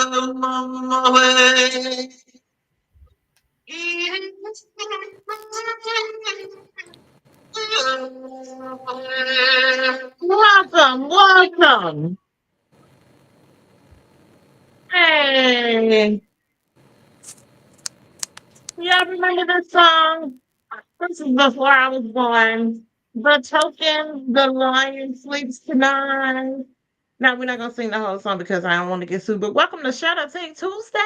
Welcome, welcome. Hey, y'all remember this song? This is before I was born. The token, the lion sleeps tonight. Now we're not gonna sing the whole song because I don't want to get sued. But welcome to Shout Out Take Tuesday.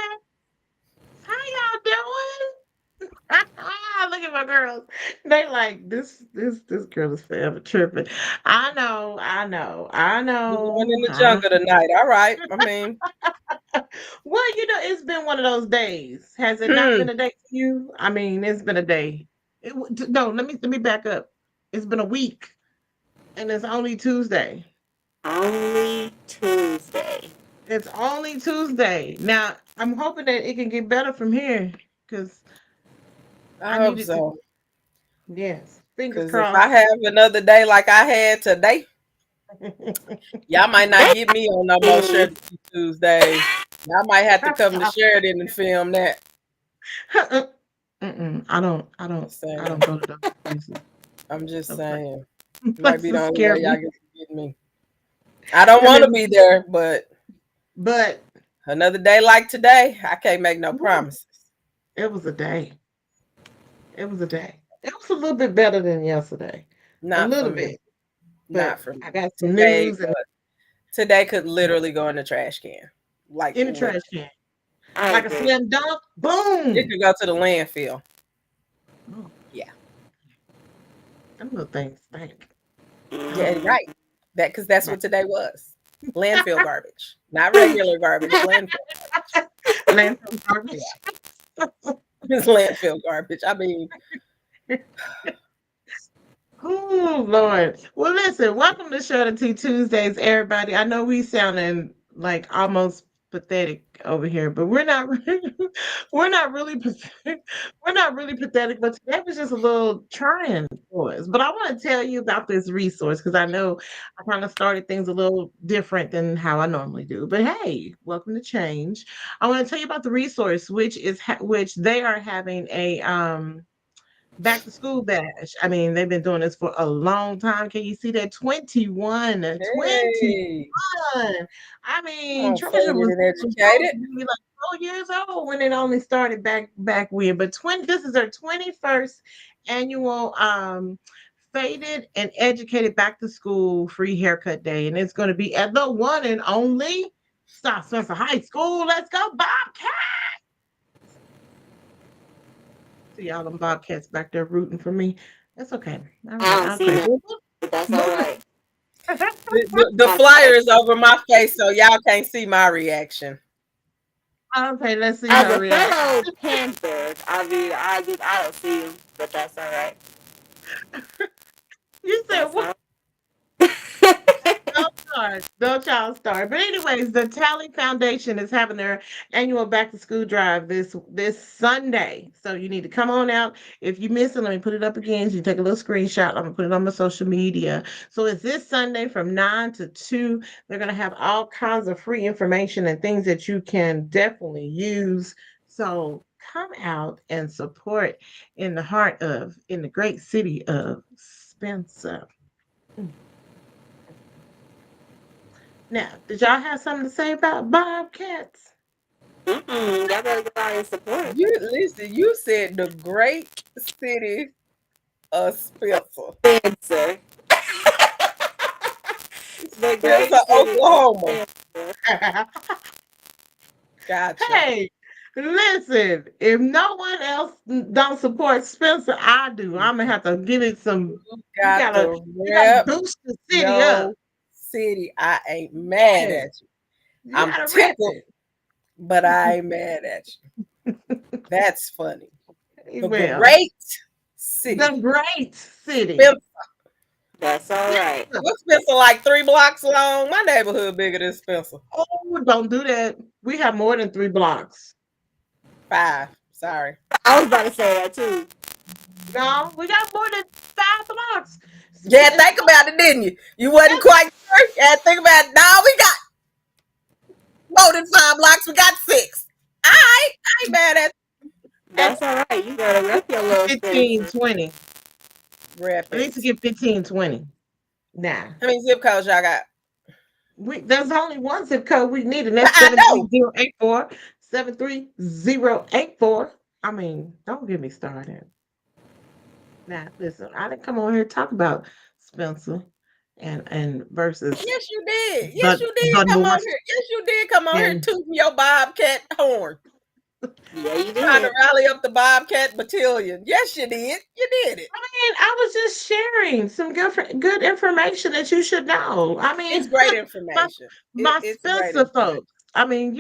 How y'all doing? Look at my girls. They like this girl is forever tripping. I We're going know. in the jungle tonight. All right. Well, it's been one of those days. Has it not Hmm. been a day for you? I mean, it's been a day. No, let me back up. It's been a week, and it's only Tuesday. Only Tuesday. It's only Tuesday. Now, I'm hoping that it can get better from here, because I I hope needed to. so. Yes, fingers Because if I crossed. have another day like I had today, y'all might not get me on no more Mm, Shirty Tuesdays. Y'all might have to come to Sheridan and film that. Mm-mm, Just I don't saying. go to those places. I'm just Those saying. Might be the places only scare way y'all me. get to get me. I don't And want to then, be there, but but another day like today, I can't make no woo, promises. it was a day. It was a day. It was a little bit better than yesterday. A Not for little me. bit. Not But for I me. got some Today, news and today could literally go in the trash can. Like in the literally. trash can. I Like a agree. slam dunk. It Boom. could go to the landfill. Oh, Yeah. them little things stink. I Yeah, Hmm. right. Because that's don't what today was. Landfill garbage. Not regular garbage, landfill. landfill Yeah. garbage. It's landfill garbage. I mean, Oh Lord. Well, listen, welcome to Show the Tea Tuesdays, everybody. I know we sounding like almost pathetic over here, but we're not we're not really pathetic. We're not really pathetic, but today was just a little trying for us. But I want to tell you about this resource because I know I kind of started things a little different than how I normally do. But hey, welcome to change. I want to tell you about the resource, which they are having a back to school bash. I mean, they've been doing this for a long time. Can you see that? 21, 21. hey, I come mean, on, Georgia faded was and supposed educated. to be like 4 years old when it only started back when. But this is their 21st annual faded and educated back to school free haircut day. And it's going to be at the one and only South Spencer High School. Let's go, Bobcat. See all them Bobcats back there rooting for me. That's okay. All I right, don't I'll see pray. that, but that's all right. The I, flyer is over my face, so y'all can't see my reaction. Okay, let's see as her a reaction. fellow Panther, I don't see you, but that's all right. You said That's what? all right. Don't start. Don't y'all start. But anyways, the Talley Foundation is having their annual back to school drive this Sunday. So you need to come on out. If you miss it, let me put it up again. So you take a little screenshot. I'm gonna put it on my social media. So it's this Sunday from 9 to 2. They're gonna have all kinds of free information and things that you can definitely use. So come out and support in the great city of Spencer. Mm. Now, did y'all have something to say about bobcats? Mm-mm, y'all better go out and support. You listen, you said the great city of Spencer. Spencer. The great Spencer, city of Oklahoma. Spencer. Gotcha. Hey, listen, if no one else don't support Spencer, I do. I'm gonna have to give it some. You You got gotta, to you gotta rep boost the city up. your city. I ain't mad Yeah, at you. you I'm gotta rep tickled, it. but I ain't mad at you. That's funny. The Well, great city. the great city. Spencer. That's all right. Spencer. What's Spencer like 3 blocks long? My neighborhood bigger than Spencer. Oh, don't do that. We have more than 3 blocks. 5. Sorry. I was about to say that too. No, we got more than 5 blocks. Yeah, think about it, didn't you? You wasn't Spencer, quite sure. Yeah, think about it. No, more than 5 blocks. We got 6. I ain't mad at That's all right. You gotta rep your little 15, Spencer. 20. rep At least to it. get 15, 20. Nah. How many zip codes y'all got? There's only one zip code we need, and that's I know. 73084. 73084. I mean, don't get me started. Now, listen, I didn't come on here to talk about Spencer and versus Yes, you did. Yes, the you did the come on North here. Yes, you did come on here and tooting your bobcat horn, Yeah, you trying to did. rally up the bobcat battalion. Yes, you did. You did it. I mean, I was just sharing some good information that you should know. I It's mean, great my information. my It's great Spencer information. folks. I mean,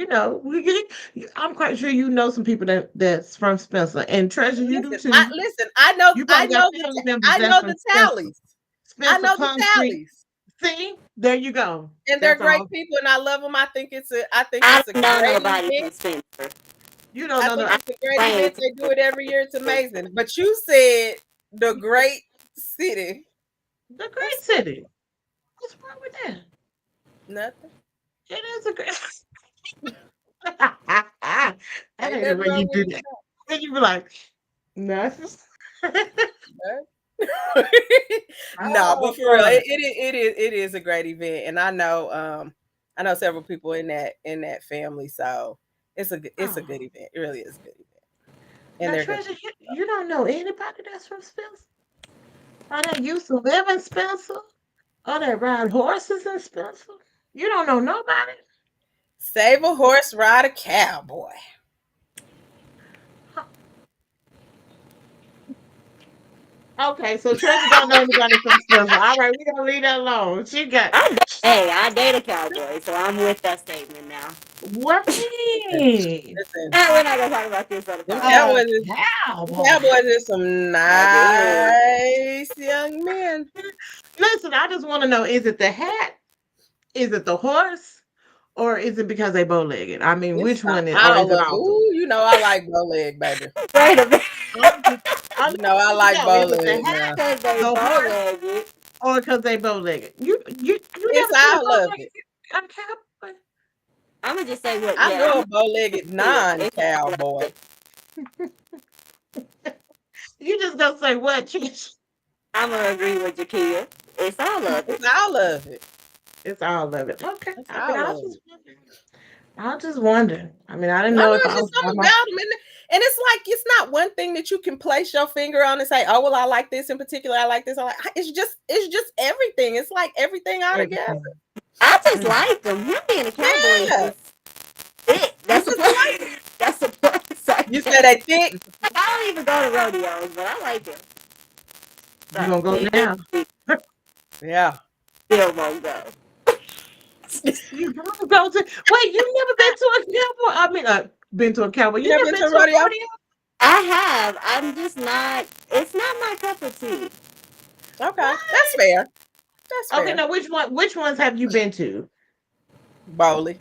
I'm quite sure you know some people that's from Spencer, and Treasure, you do too. Listen. You probably got family members I that's know from the Spencer, tallies. I Spencer know the Concrete. tallies, See, there you go. and they're That's great all. people, and I love them. I think I it's a don't know great nobody event. from Spencer. You don't I know think the it's a great Same. event. They do it every year. It's amazing. But you said the great city. the great That's city. What's wrong with that? nothing. It is a great. I Ain't hate the nothing way wrong you with do that. And you be like, nothing. that. No, Oh but for real, Lord. it is a great event, and I know several people in that family, so it's a Oh. good event. It really is a good event, and Now, they're good Treasure, people. you don't know anybody that's from Spencer? Or that used to live in Spencer? Or that ride horses in Spencer? You don't know nobody? Save a horse, ride a cowboy. Huh. Okay, so Treasure don't know anybody from Spencer. All right, we're gonna leave that alone. She got Hey, I date a cowboy, so I'm with that statement now. Listen, Wait. listen. We're not gonna talk about this on the Them podcast. A cowboys cowboy. is some I did. nice young men. Listen, I just want to know, is it the hat? Is it the horse? Or is it because they bow-legged? I mean, It's which one is, or is all it of all three? ooh, you know I like bow leg, baby. Wait a minute. I'm just, I'm You know just I want to like know, bow is it the leg hat, now. Because they the bow horse, legged. or because they bow-legged? You It's never seen a all of bow-legged it. cowboy? I'm gonna just say what? I Yeah, know I'm a bow legged here. non It's all of cowboy. it. You just gonna say what? I'm gonna agree with Jakia. It's all of It's it. all of it. It's all of it. Okay. It's I mean, all of it. I just wonder. I mean, I I didn't know know if it's I just was by something my. about them, and it's like it's not one thing that you can place your finger on and say, "Oh, well, I like this in particular. I like this." I like. It's just everything. It's like everything all together. Everything. I just Mm. like them. Him being a cowboy is Yeah, just it. you That's a just plus. like That's a plus. I you guess. said they thick. It's Like, I don't even go to rodeos, but I like them. You But gonna go me now? Yeah. still won't go. You gonna go to? Wait, you never been to a cowboy? I mean, been to a cowboy. You You never never been been to a to a rodeo? rodeo? I have. I'm just not. It's not my cup of tea. Okay, What? that's fair. That's Okay, fair. now which one? Which ones have you been to? Bowley.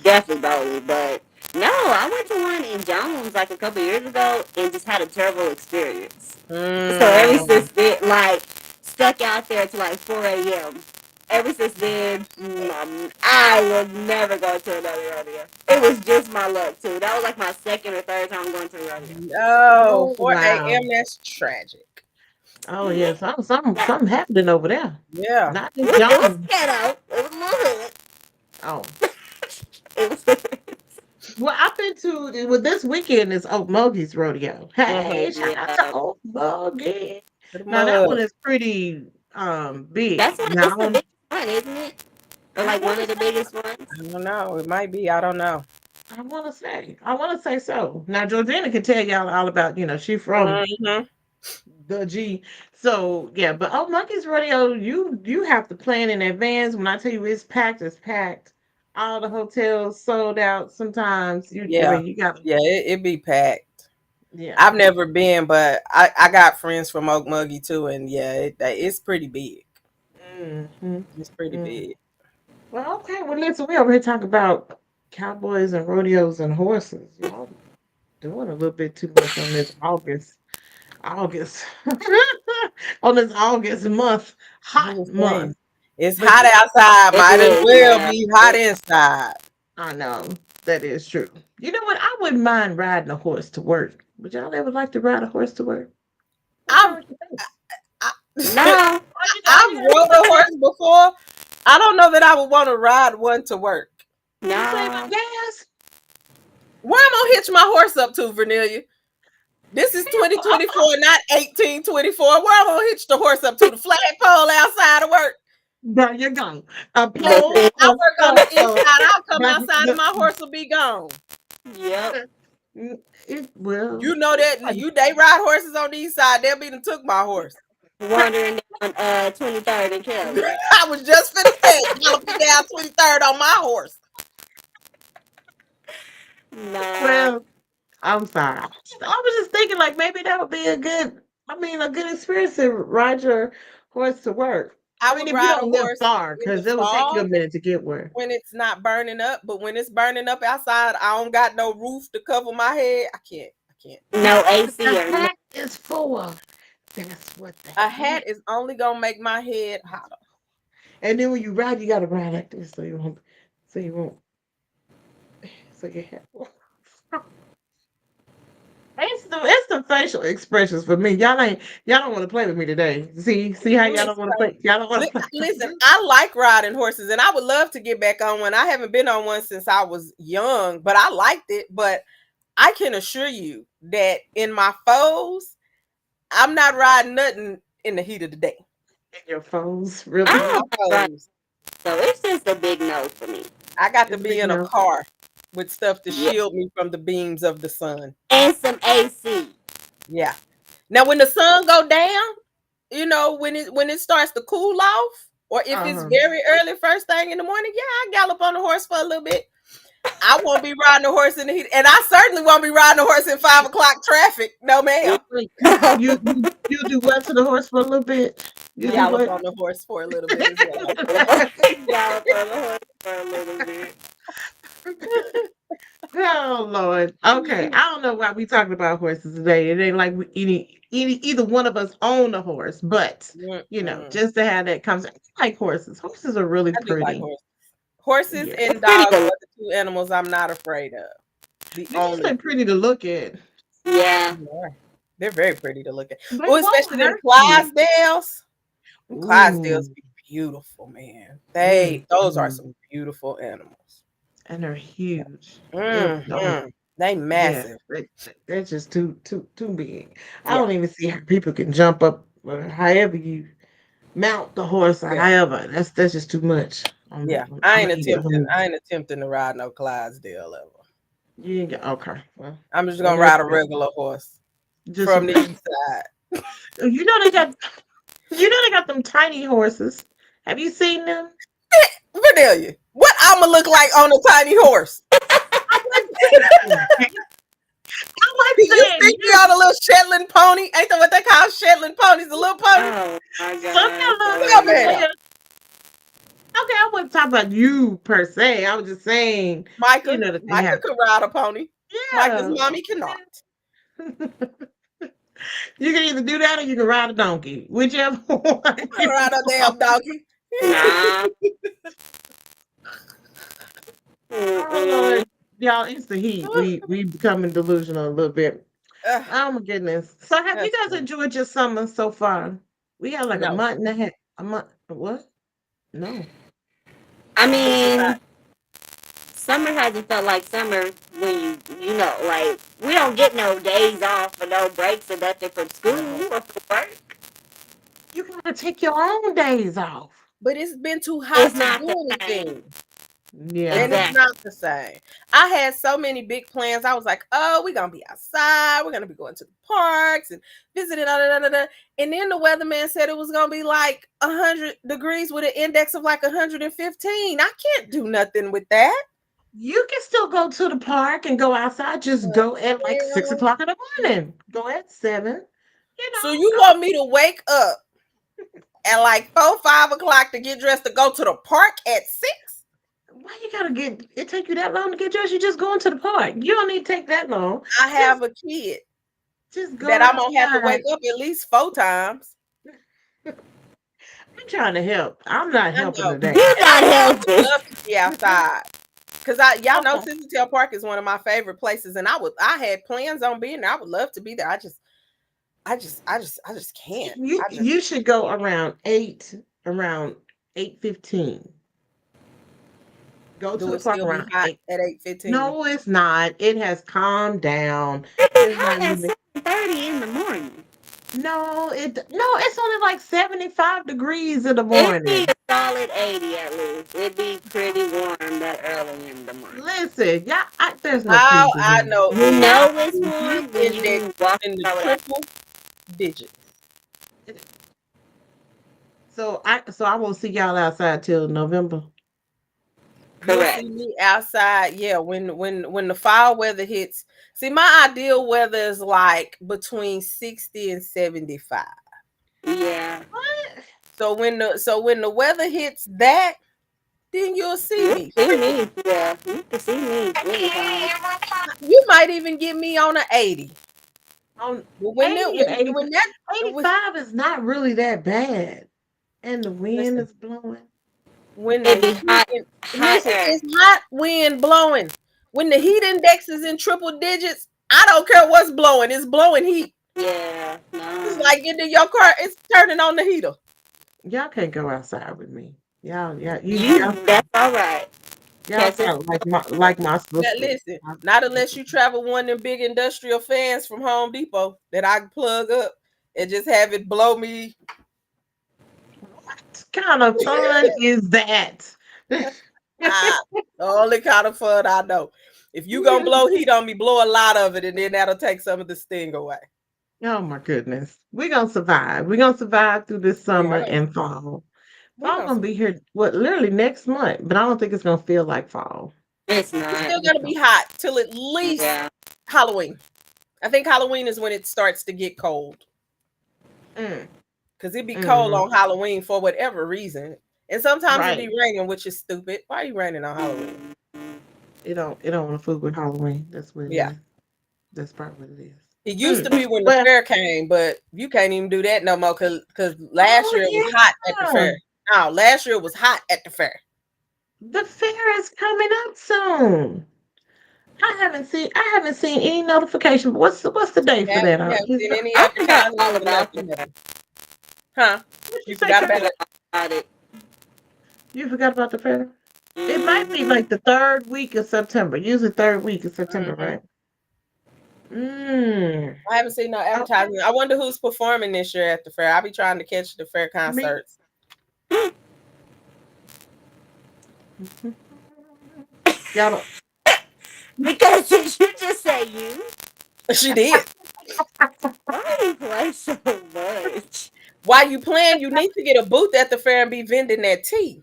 Definitely bowling, but no, I went to one in Jones like a couple years ago and just had a terrible experience. So ever Mm. since then, like stuck out there till like 4 a.m. Ever since then, I will never go to another rodeo. It was just my luck too. That was like my second or third time going to a rodeo. No, Oh 4 wow. a.m. That's tragic. Oh Yeah, yeah, something happening over there. Yeah. Not it in was, it was Jones. ghetto. It was a little hood. Oh. It was. Well, I've been to well this weekend is Oak Mogi's rodeo. Hey, Mm-hmm. shout out to Yeah, Oak Mogi. To the Now that mud. one is pretty that's big. what. Now It's the biggest one, isn't it? Or I like one wanna of the say biggest ones. I don't know. It might be. I don't know. I wanna say so. Now Georgina can tell y'all all about, she from Mm-hmm. the G. So yeah, but Oak Monkey's rodeo, you have to plan in advance. When I tell you it's packed, it's packed. All the hotels sold out. Sometimes I Yeah. mean you gotta Yeah, it be packed. yeah. I've never been, but I got friends from Oak Muggy too, and yeah, it's pretty big. Hmm. It's pretty big. Well, okay. Well, listen, we over here talking about cowboys and rodeos and horses. Y'all doing a little bit too much on this August, on this August month, I'm hot just month. saying. It's But hot outside. It Might as is, well yeah. be hot inside. I know that is true. You know what? I wouldn't mind riding a horse to work. Would y'all ever like to ride a horse to work? What's wrong I've with your face? I, No, Why I've rode a horse before. I don't know that I would want to ride one to work. you say about no. gas? Where I'm gonna hitch my horse up to, Vernelia? This is 2024, not 1824. Where I'm gonna hitch the horse up to? The flagpole outside of work. There you go. A Listen, pole, Listen, I work on the inside. I'll come but outside and my horse will be gone. yep. well, You know that they ride horses on the east side. They'll be done took my horse. Wandering down 23rd and Kelly. I was just finna say galloping down 23rd on my horse. Nah. well, I'm sorry. I was just thinking like maybe that would be a good experience to ride your horse to work. I I mean, would if you ride a don't live horse far, in the because it will take you a fall minute to get where. when it's not burning up, but when it's burning up outside, I don't got no roof to cover my head. I can't. No That's what AC the or no. hat is for. That's what the A hat. hat is only gonna make my head hotter. And then when you ride, you gotta ride like this so you won't, so your hat. It's the facial expressions for me. Y'all don't want to play with me today. See how y'all don't want to play. Y'all don't want to play. Listen, I like riding horses, and I would love to get back on one. I haven't been on one since I was young, but I liked it. But I can assure you that in my foes, I'm not riding nothing in the heat of the day. In your phones, I really? In my don't like foes, so it's just a big no for me. I got to It's a be big in a no. car with stuff to Yeah. shield me from the beams of the sun. And some AC. Yeah. Now, when the sun go down, when it starts to cool off, or if it's Uh-huh. very early, first thing in the morning, yeah, I gallop on the horse for a little bit. I won't be riding a horse in the heat, and I certainly won't be riding a horse in 5 o'clock traffic. No, ma'am. Wait, you do what to the horse for a little bit? You do Gallop what? on the horse for a little bit as well. Gallop on the horse for a little bit. Oh Lord. Okay. I don't know why we talking about horses today. It ain't like either one of us own a horse, but Mm-mm. just to have that conversation. I like horses. Horses are really I do like pretty. horses. Horses Yeah. and Pretty dogs good. are the two animals I'm not afraid of. The They're just only like pretty to look at. Yeah. Yeah. They're very pretty to look at. They Oh, won't especially them hurt you. Clydesdales. Them Clydesdales Ooh. be beautiful, man. Mm, Those are mm. some beautiful animals. And they're huge. No, Mm-hmm. They yeah, massive. they're just too big. I Yeah. don't even see how people can jump up or however you mount the horse or Yeah. however. That's just too much. Yeah. I'm I gonna ain't eat at attempting. home. I ain't attempting to ride no Clydesdale ever. You ain't got okay. Well, I'm just well gonna ride a regular horse just from the east side. you know they got they got them tiny horses. Have you seen them? Cornelia, what I'ma look like on a tiny horse? I wasn't saying You think you on a little Shetland pony? Ain't that what they call Shetland ponies? The little pony? Oh my some god. got Yeah, little man. okay, I wasn't talking about you per se. I was just saying, Micah. that they Micah have. could ride a pony. Micah's Yeah. mommy cannot. You can either do that or you can ride a donkey. Whichever one. I can ride a damn donkey. Nah. Oh Lord. Y'all, it's the heat. We becoming delusional a little bit. Ugh, Oh my goodness. So have you that's guys funny. enjoyed your summer so far? We had like a No, month and a half. A month what? No. I it's too hot. mean, summer hasn't felt like summer when like we don't get no days off or no breaks or nothing from school or from work. You gotta take your own days off. But it's been too hot It's to not do the same. anything. Yeah. And it's Exactly. not the same. I had so many big plans. I was like, oh, we're going to be outside. We're going to be going to the parks and visiting. Da, da, da, da, da. And then the weatherman said it was going to be like 100 degrees with an index of like 115. I can't do nothing with that. You can still go to the park and go outside. Just go at like 6 o'clock in the morning. Go at 7. So you want me to wake up at like 4, 5 o'clock to get dressed to go to the park at 6? Why you gotta get it take you that long to get dressed? You just going to the park. You don't need to take that long. I have a kid Just go that I'm going to have to outside. wake up at least 4 times. I'm trying to help. I'm not I helping know. today. You're not I would helping. love to be outside. Cause y'all know Okay. Sisseltail Park is one of my favorite places, and I had plans on being there. I would love to be there. I just can't. I just You should go around 8:15. Go to do the it park still be around hot 8. at 8:15. No, it's not. It has calmed down. It be It's not hot at even. 7:30 in the morning. No, it's only like 75 degrees in the It be morning. a solid 80 at least. It be pretty warm that early in the morning. Listen, yeah, there's no How freezing I here. know You my know it's heat warm when index you is walk in the over that. triple digits. So I won't see y'all outside till November. You'll Correct. see me outside, yeah, when the fall weather hits. See, my ideal weather is like between 60 and 75. Yeah. What? So when the weather hits that, then you'll see You me. see me. Yeah. You can see me anytime. You might even get me on a 80. On But when that 80 or 85. when that when 85 is not really that bad. And the wind listen, is blowing. when the It be heat hot, in, listen, hotter. it's hot wind blowing. When the heat index is in triple digits, I don't care what's blowing. It's blowing heat. Yeah. It's No. like getting in your car. It's turning on the heater. Y'all can't go outside with me. You. That's all right. Y'all Catch us. sound like my Now sister. listen, not unless you travel one of them big industrial fans from Home Depot that I can plug up and just have it blow me. What kind of fun is that? Ah, the only kind of fun I know. If you gonna blow heat on me, blow a lot of it, and then that'll take some of the sting away. Oh my goodness. We're gonna survive. We're gonna survive through this Yeah, summer and fall. we Fall gonna gonna be survive. here literally next month, but I don't think it's gonna feel like fall. It's It's not. still gonna be hot till at least Yeah. Halloween. I think Halloween is when it starts to get cold Mm, because it be cold mm, on Halloween for whatever reason, and sometimes it be right. raining, which is stupid. Why are you raining on Halloween? It don't want to fool with Halloween. That's what it Yeah. is. That's probably what it is. It used to be when the Well, fair came, but you can't even do that no more because last oh year it was hot at the yeah. fair. No, last year it was hot at the fair. The fair is coming up soon. I haven't seen any notification. What's the date for that? You haven't seen any I forgot advertisement all or about nothing, that. huh? What you You say, forgot I about Kurt? it. forgot all about it. You forgot about the fair? It might be Hmm. like the third week of September. Usually third week of September, Mhm. right? Mm. I haven't seen no Okay. advertisement. I wonder who's performing this year at the fair. I'll be trying to catch the fair Me. concerts. Y'all don't. Because did you just say you? She did. Why do you play so much? While you playing, you need to get a booth at the fair and be vending that tea.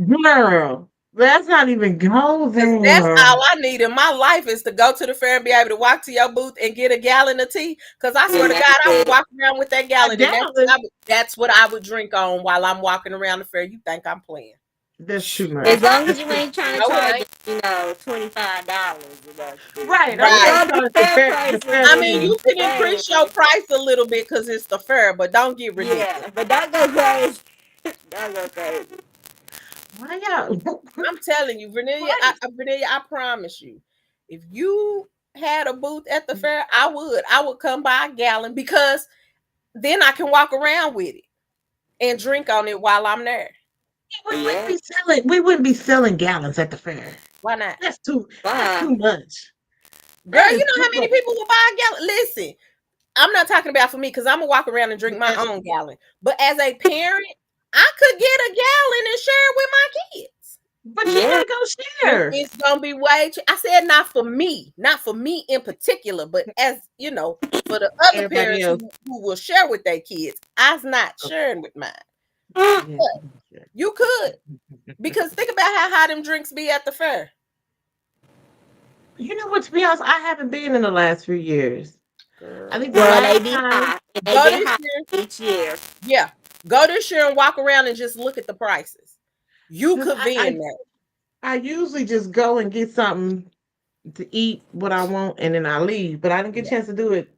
Girl, let's not even go Because that's there. all I need in my life is to go to the fair and be able to walk to your booth and get a gallon of tea. Because I swear And to that's God, I would it. walk around with that A gallon, and gallon. that's what I would drink on while I'm walking around the fair. You think I'm playing? That's too As much. long as That's you too, ain't trying to No, it charge ain't. $25 or nothing. right. I They was gonna Right. gonna be charge the fair fair the prices fair I when mean, you fee. you get can there. increase your price a little bit because it's the fair, but don't get ridiculous. Yeah, but don't go crazy. Don't go crazy. Why y'all? I'm telling you, What? Vanilla, I promise you, if you had a booth at the fair, I would come buy a gallon because then I can walk around with it and drink on it while I'm there. Yeah. We wouldn't be selling gallons at the fair. Why not? That's Wow. too much. Girl, That you is know too how many much. people will buy a gallon? Listen, I'm not talking about for me because I'm gonna walk around and drink my Yes, own gallon. But as a parent, I could get a gallon and share it with my kids. but you're Yeah. not gonna share. It's gonna be way too. I said not for me in particular, but as you know, for the other Everybody parents else. who will share with their kids. I was not Oh, sharing with mine. yeah, But you can share. you could because think about how high them drinks be at the fair. You know what? To be honest, I haven't been in the last few years. I think the Girl, Well, they last be time. high. And they go get this high year. each year. Yeah, go this year and walk around and just look at the prices. You Because could be in that. I usually just go and get something to eat what I want and then I leave. But I didn't get a Yeah. chance to do it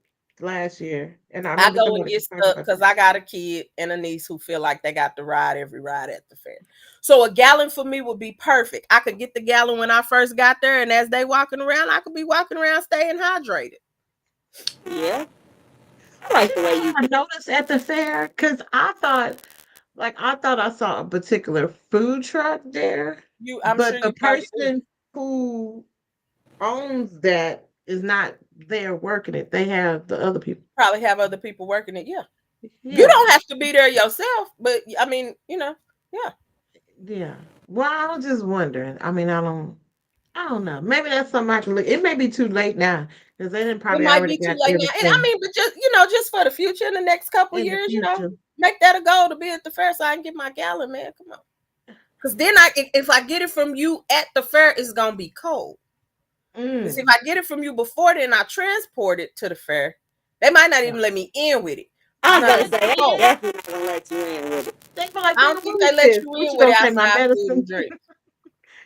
last year, and I I remember go and somebody get was talking stuck about because that. I got a kid and a niece who feel like they got to ride every ride at the fair. So a gallon for me would be perfect. I could get the gallon when I first got there, and as they walking around, I could be walking around staying hydrated. Yeah. I But like you the know way you what I think. noticed at the fair? Because I thought I saw a particular food truck there, I'm sure but you the probably do. person who owns that is not there working it. They have the other people. Probably have other people working it. Yeah, you Yeah, don't have to be there yourself, but I mean, yeah. yeah. Well, I was just wondering. I mean, I don't know. Maybe that's something I can look. It may be too late now because they didn't It probably might already be too got late now, and I everything mean, but just just for the future, in the next couple in the years, future. make that a goal to be at the fair so I can get my gallon, man. Come on. Because then if I get it from you at the fair, it's gonna be cold. Because if Mm. I get it from you before then, I transport it to the fair. They might not Yeah. even let me in with it because I it's was not about to gonna say, be they cold. definitely not gonna let you in with it. They be like, I "Girl, don't think what they is let this? you What in you with gonna say? My outside food medicine? and drink.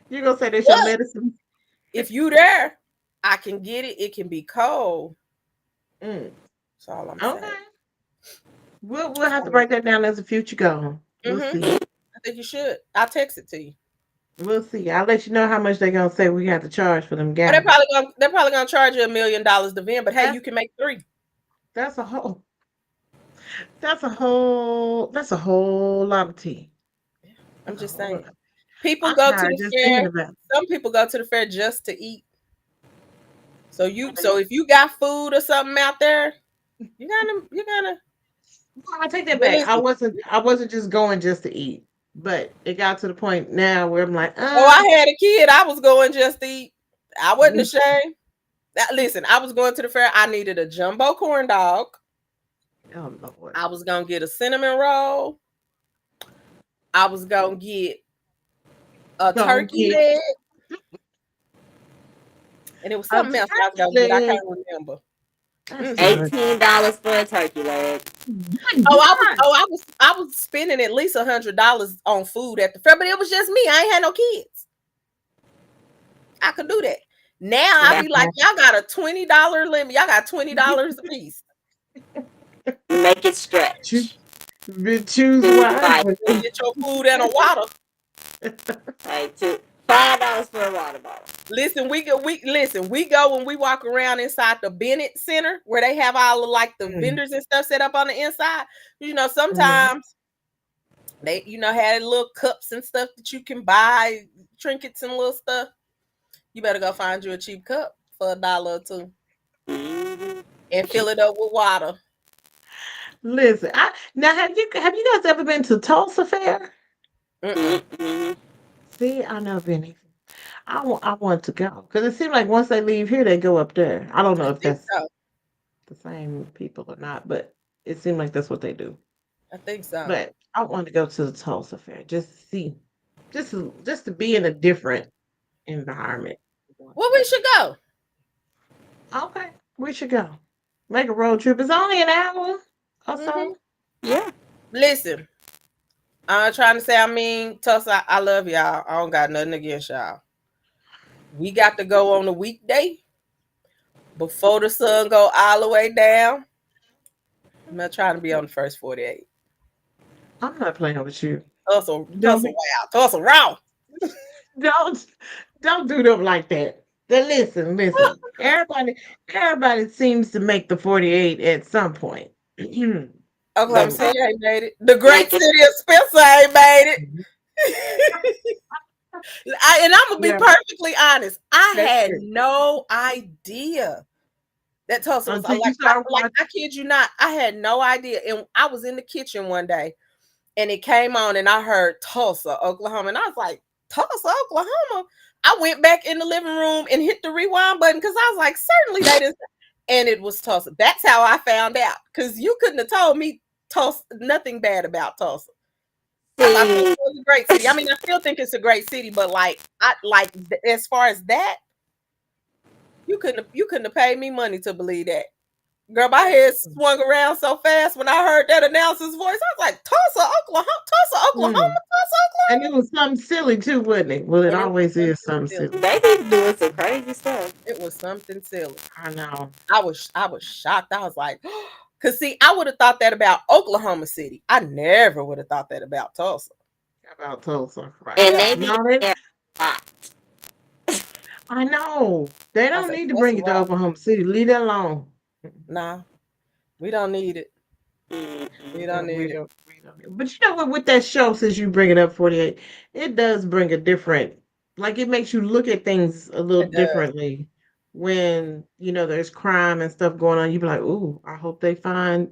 You gonna say that's your But medicine?" if you there, I can get it. It can be cold. Mm. That's all I'm saying. Okay. We'll have to break that down as a future goal. We'll Mm-hmm. see. I think you should. I'll text it to you. We'll see. I'll let you know how much they're gonna say we have to charge for them Or gallons. they're probably gonna charge you $1 million to win, but hey, That's you can make three. that's a whole that's a whole lot of tea. I'm That's a just whole saying. lot. People I'm go to tired the just thinking fair. about Some people go to the fair just to eat. So it. if you got food or something out there, you gotta Well, I take that but back. I listen. wasn't I wasn't just going just to eat, but it got to the point now where I'm like, Oh, I had a kid. I was going just to eat. I wasn't mm, ashamed. Listen, I was going to the fair. I needed a jumbo corn dog. oh Lord, I was gonna get a cinnamon roll. I was gonna get a don't turkey get leg, and it was a something else I was turkey gonna get. I leg. can't remember. That's too Hmm. much. $18 for a turkey leg. Good God. I was spending at least $100 on food at the fair, but it was just me. I ain't had no kids. I could do that. Now I Yeah. be like, y'all got a $20 limit. Y'all got $20 a piece. Make it Choo- stretch. Choose Choose wisely. Go wisely. get your food and a water. Like $5 for a water bottle. Listen, we go when we walk around inside the Bennett Center where they have all of like the Mm, vendors and stuff set up on the inside. mhm. Sometimes they, had little cups and stuff that you can buy, trinkets and little stuff. You better go find you a cheap cup for $1 or two Mm-hmm. and fill it up with water. Listen, now have you guys ever been to Tulsa Fair? Mm-mm. Mm-hmm. See, I never been either. I want to go because it seems like once they leave here, they go up there. I don't I know if think that's so. the same people or not, but it seemed like that's what they do. I think so. But I want to go to the Tulsa Fair just to see, just to be in a different environment. Well, we should go. Okay, we should go. Make a road trip. It's only an hour or Hmm. so. Yeah. Listen, I'm trying to say, Tulsa, I love y'all. I don't got nothing against y'all. We got to go on a weekday before the sun go all the way down. I'm not trying to be on the first 48. I'm not playing with you. Tulsa, Don't wow, Tulsa raw. don't don't do them like that. Then listen. Everybody seems to make the 48 at some point. Oklahoma But City ain't made it. The great Make it. city of Spencer ain't made it. And I'm gonna be yeah, perfectly honest. I that's had true. no idea that Tulsa was Until you start like watching. I kid you not. I had no idea, and I was in the kitchen one day, and it came on, and I heard Tulsa, Oklahoma, and I was like, Tulsa, Oklahoma. I went back in the living room and hit the rewind button because I was like, certainly they didn't. And it was Tulsa. That's how I found out because you couldn't have told me Tulsa nothing bad about Tulsa. I thought Tulsa See, was a great city. I mean, I still think it's a great city, but as far as that, you couldn't have paid me money to believe that. Girl, my head swung around so fast when I heard that announcer's voice. I was like, Tulsa, Oklahoma, Tulsa, Oklahoma, Mm. Tulsa, And it was something silly too, wasn't it? Well, it Oklahoma. And it was always is something something silly. silly. they be doing some crazy stuff. It was something silly. I know. I was shocked. I was like, cause see, I would have thought that about Oklahoma City. I never would have thought that about Tulsa. About Tulsa, right? And Yeah. they be No, they, there a lot. I know. They I don't said, need to that's bring a it to wrap. Oklahoma City. Leave that alone. Nah, we don't need it. We Mm-mm. don't We need it. don't. We don't. But you know what? With that show, since you bring it up, 48, it does bring a different. Like it makes you look at things a little It does. differently when there's crime and stuff going on. You be like, "Ooh, I hope they find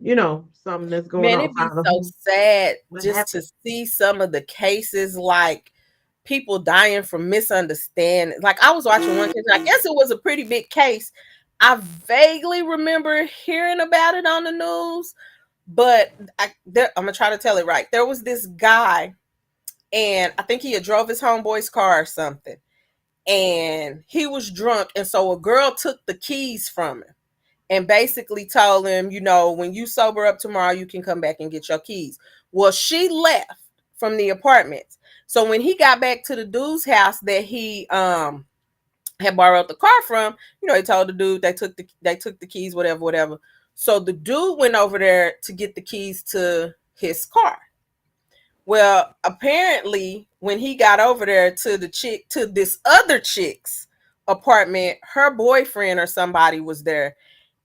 something that's going Man, on. it'd be Find out so who sad what just to happened." see some of the cases, like people dying from misunderstanding. Like I was watching one case, I Mhm. guess it was a pretty big case. I vaguely remember hearing about it on the news, but I'm gonna try to tell it right. There was this guy, and I think he had drove his homeboy's car or something, and he was drunk, and so a girl took the keys from him and basically told him, when you sober up tomorrow, you can come back and get your keys. Well, she left from the apartments. So when he got back to the dude's house that he had borrowed the car from, he told the dude they took the keys, whatever, whatever. So the dude went over there to get the keys to his car. Well, apparently, when he got over there to this other chick's apartment, her boyfriend or somebody was there,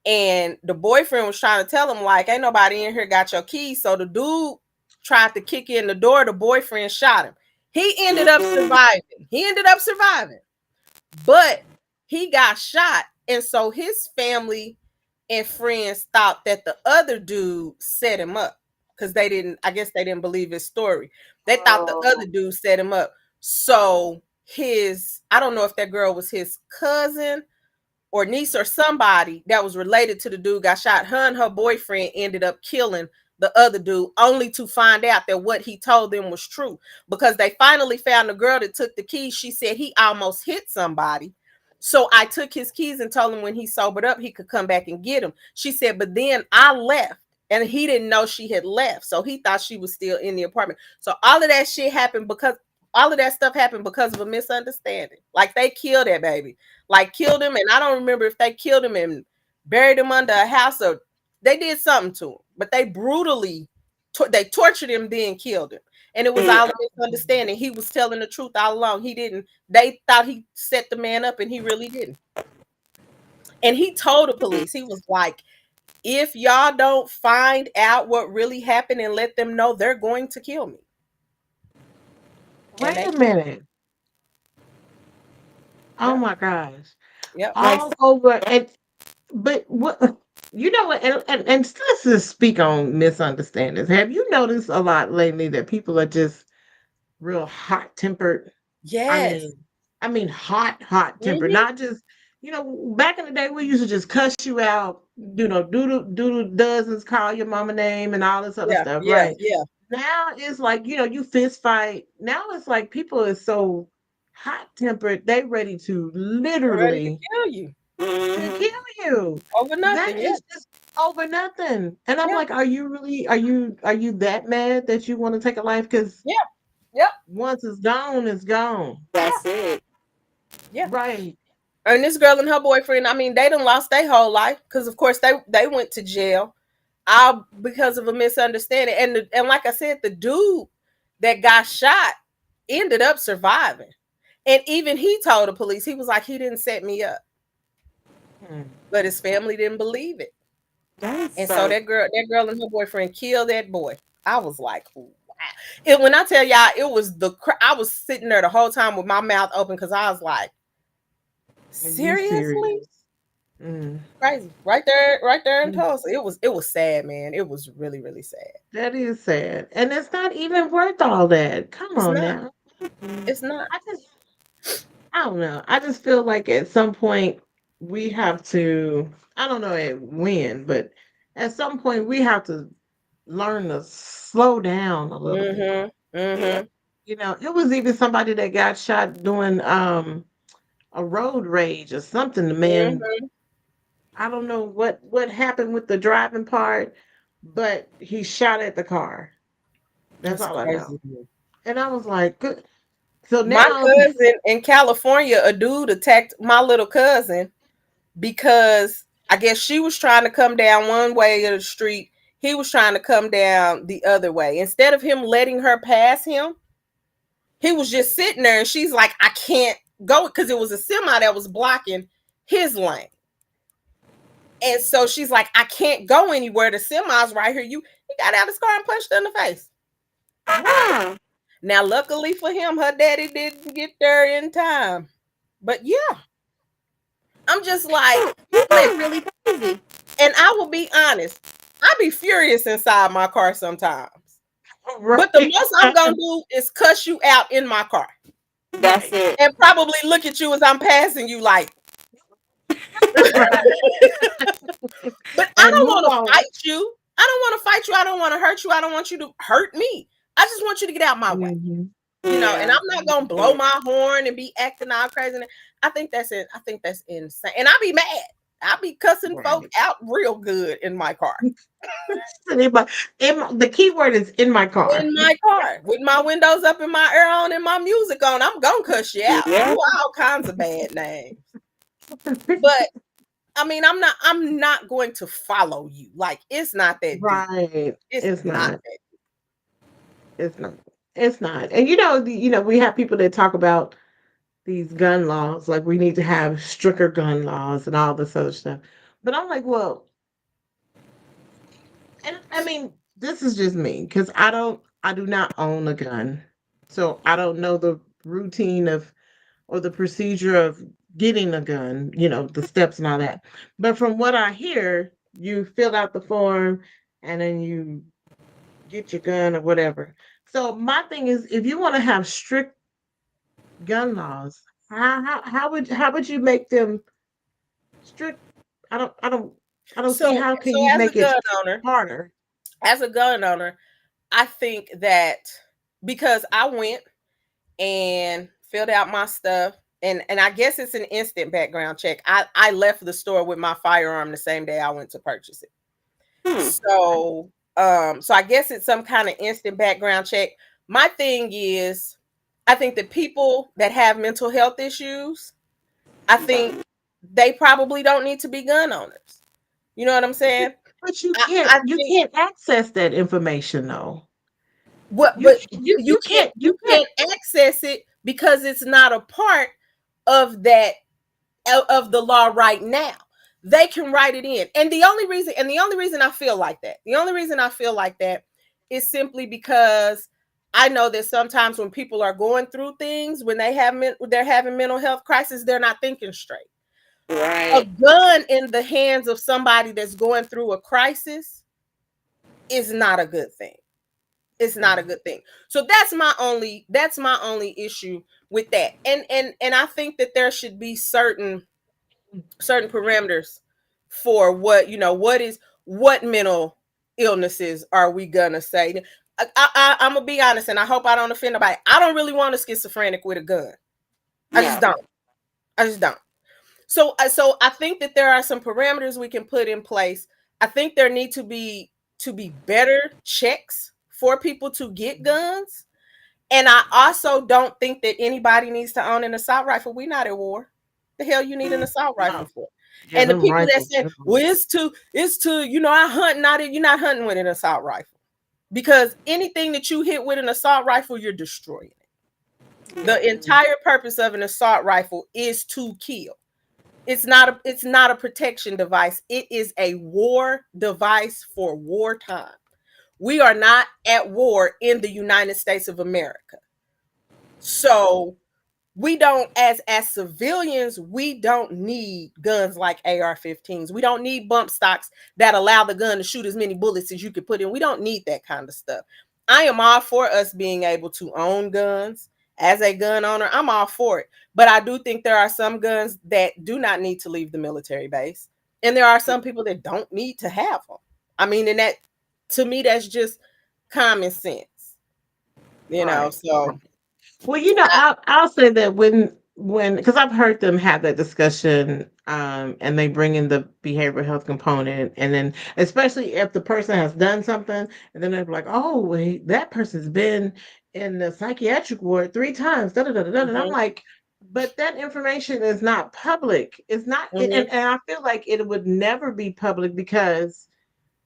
and the boyfriend was trying to tell him, like, ain't nobody in here got your keys. So the dude tried to kick in the door. The boyfriend shot him. He ended up Mhm. surviving. But he got shot. And so his family and friends thought that the other dude set him up because I guess they didn't believe his story. They thought the Oh. other dude set him up. So I don't know if that girl was his cousin or niece or somebody that was related to the dude got shot. Her and her boyfriend ended up killing the other dude, only to find out that what he told them was true. Because they finally found the girl that took the keys. She said he almost hit somebody. So I took his keys and told him when he sobered up, he could come back and get him. She said, but then I left and he didn't know she had left. So he thought she was still in the apartment. So all of that stuff happened because of a misunderstanding. Like they killed that baby, like killed him, and I don't remember if they killed him and buried him under a house or they did something to him, but they brutally they tortured him, then killed him, and it was all a misunderstanding. He was telling the truth all along. He didn't. They thought he set the man up, and he really didn't. And he told the police, he was like, "If y'all don't find out what really happened and let them know, they're going to kill me." And Wait they a killed him. minute. Oh Yep. my gosh. Yep. Like, All over and but what you know what and let's just speak on misunderstandings. Have you noticed a lot lately that people are just real hot tempered? I Yes. mean, hot tempered, Mm-hmm. not just back in the day we used to just cuss you out, doodle dozens, call your mama name and all this other Yeah. stuff, Yeah. right? Yeah. Now it's like, you fist fight. Now it's like people are so hot tempered, they ready to Ready to literally kill you to mhm. kill you. over That nothing. Yeah. is just over nothing. And I'm Yeah. like, are you really are you that mad that you want to take a life? Because Yeah. Yep. once it's gone, it's gone. Yeah. That's it. Yeah. Right. And this girl and her boyfriend, I mean, they done lost their whole life because, of course, they went to jail all because of a misunderstanding. And like I said, the dude that got shot ended up surviving. And even he told the police, he was like, he didn't set me up, Hmm. but his family didn't believe it. That's And so so. that girl and her boyfriend killed that boy. I was like, wow. And when I tell y'all, I was sitting there the whole time with my mouth open because I was like, Are you seriously? serious? Mm. Crazy. Right there in Tulsa. It was sad, man. It was really, really sad. That is sad. And it's not even worth all that. Come It's on not. now. Mhm. It's not. I just I don't know. I just feel like at some point we have to, I don't know at when, but at some point we have to learn to slow down a little bit. Mm-hmm. Yeah. Mm-hmm. It was even somebody that got shot doing a road rage or something. The man, Mm-hmm. I don't know what happened with the driving part, but he shot at the car. That's That's all I know. crazy. And I was like, good. So My now, cousin in California, a dude attacked my little cousin. because I guess she was trying to come down one way of the street. He was trying to come down the other way. Instead of him letting her pass him, he was just sitting there and she's like, I can't go because it was a semi that was blocking his lane. And so she's like, I can't go anywhere. The semi's right here. He got out of his car and punched her in the face. Now, luckily for him, her daddy didn't get there in time. But yeah, I'm just like, People really crazy. and I will be honest, I be furious inside my car sometimes. Right. But the most I'm gonna do is cuss you out in my car. That's it. And probably look at you as I'm passing you like. But I And don't move want to on. fight you. I don't want to fight you. I don't want to hurt you. I don't want you to hurt me. I just want you to get out my way. Mhm. You know, and I'm not gonna blow my horn and be acting all crazy. I think that's it. I think that's insane. And I be mad. I be cussing folk Right. out real good in my car. The key word is in my car. In my car, with my windows up and my air on and my music on, I'm gonna cuss you out. Yeah. Do all kinds of bad names. But I mean, I'm not going to follow you. Like, it's not that deep. Right. It's It's not not. that. It's not. It's not. And we have people that talk about these gun laws, like we need to have stricter gun laws and all this other stuff. But I'm like, well, and I mean, this is just me because I do not own a gun. So I don't know the routine of or the procedure of getting a gun, the steps and all that. But from what I hear, you fill out the form and then you get your gun or whatever. So my thing is, if you want to have strict gun laws, how would you make them strict? I don't see how can So you make it harder. as a gun owner, I think that because I went and filled out my stuff, and I guess it's an instant background check. I left the store with my firearm the same day I went to purchase it. So so I guess it's some kind of instant background check. My thing is, I think that people that have mental health issues, I think they probably don't need to be gun owners. You know what I'm saying? But you I, can't I you think can't access that information though. what, You but c- you you you can't can't you can't. access it because it's not a part of that of the law right now. They can write it in, and the only reason I feel like that, is simply because I know that sometimes when people are going through things, when they're having mental health crisis, they're not thinking straight. A Right. gun in the hands of somebody that's going through a crisis is not a good thing. It's not a good thing. So that's my only issue with that. And I think that there should be certain parameters for what mental illnesses are we gonna say. I'm gonna be honest, and I hope I don't offend nobody. I don't really want a schizophrenic with a gun. I just No. don't. I just don't. So I think that there are some parameters we can put in place. I think there need to be better checks for people to get guns. And I also don't think that anybody needs to own an assault rifle. We're not at war. The hell you need an assault rifle No. for? Yeah, And the them people that rifles. say, well, it's to, I hunt, you're not hunting with an assault rifle. Because anything that you hit with an assault rifle, you're destroying it. The entire purpose of an assault rifle is to kill. It's not a protection device. It is a war device for wartime. We are not at war in the United States of America. So we don't, as civilians, we don't need guns like AR-15s. We don't need bump stocks that allow the gun to shoot as many bullets as you could put in. We don't need that kind of stuff. I am all for us being able to own guns. As a gun owner, I'm all for it. But I do think there are some guns that do not need to leave the military base. And there are some people that don't need to have them. I mean, and that, to me, that's just common sense. Right. So Well, I'll say that when because I've heard them have that discussion, and they bring in the behavioral health component, and then especially if the person has done something, and then they're like, oh, wait, that person's been in the psychiatric ward 3 times. Da, da, da, da, da. And I'm mhm. like, but that information is not public. It's not, Mm-hmm. and I feel like it would never be public because